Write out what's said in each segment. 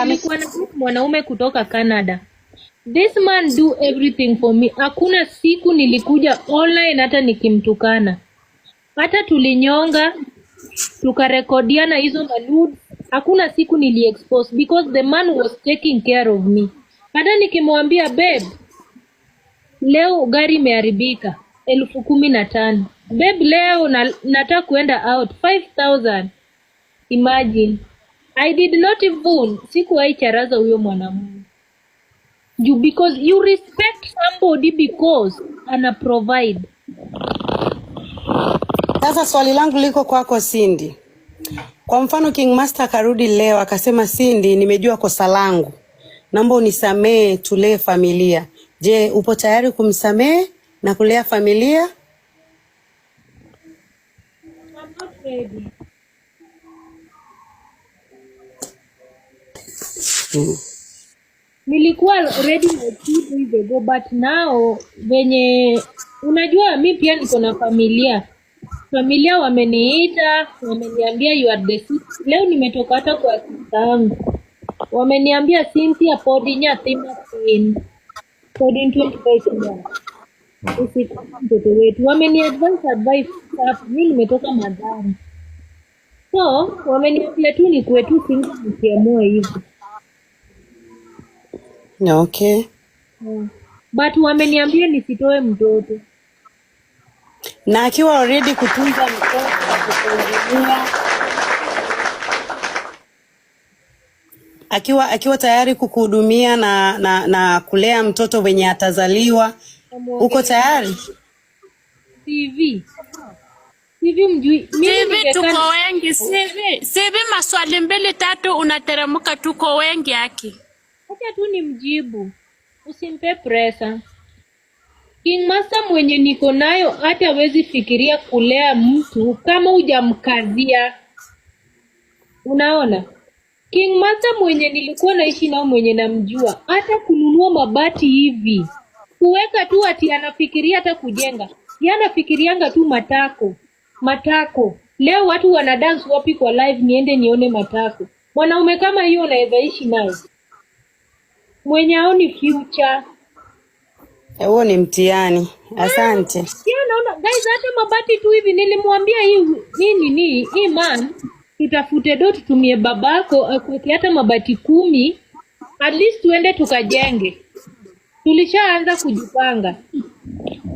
Nilikuwa na mwanaume kutoka Canada. This man do everything for me. Hakuna siku nilikuja online hata nikimtukana. Hata tulinyonga, tukarekodiana hizo manude. Hakuna siku niliexpose because the man was taking care of me. Hata nikimwambia babe, leo gari imeharibika 15,000. Babe, leo nataka kuenda out 5,000. Imagine. I did not even sikuwahi charaza huyo mwanamume. Because you respect somebody because ana provide. Sasa swali langu liko kwako Cindy. Kwa mfano King Master akarudi leo akasema, Cindy, nimejua kosa langu, naomba unisamee, tulee familia. Je, upo tayari kumsamee na kulea familia? I'm not ready. Nilikuwa ready like 2 days ago, but now venye unajua mi pia niko na familia wameniita, wameniambia you are the sister. Leo nimetoka hata kwa sister yangu, wameniambia Cynthia Podinya thima pain Podin 25 usikoma mtoto wetu, wameniadvise mimi nimetoka madhara, so wameniambia tu ni kwetu single nikiamua hivi. Okay. But wameniambia nisitoe mtoto. Na akiwa already kutunza mtoto kukuhudumia, akiwa tayari kukuhudumia na kulea mtoto wenye atazaliwa, uko tayari? CV mjui mimi tuko wengi. CV maswali 2-3 unateremka, tuko wengi haki. Acha tu nimjibu. Usimpe pressure. King Master mwenye niko nayo hata hawezi fikiria kulea mtu kama hujamkazia. Unaona? King Master mwenye nilikuwa naishi nao mwenye namjua, hata kununua mabati hivi, kuweka tu ati anafikiria hata kujenga. Yeye anafikirianga tu matako. Leo watu wana dance wapi kwa live niende nione matako. Mwanaume kama hiyo unaweza ishi naye? Mwenye haoni future. Huo ni Asante. Naona guys, hata mabati tu hivi nilimwambia hii man tutafute tutumie babako akuweke hata mabati 10 at least tuende tukajenge. Tulishaanza kujipanga.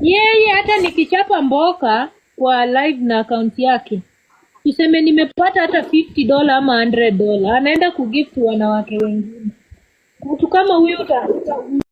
Yeye hata nikichapa mboka kwa live na account yake, tuseme nimepata hata $50 ama $100, anaenda kugift wanawake wengine. Mtu kama huyo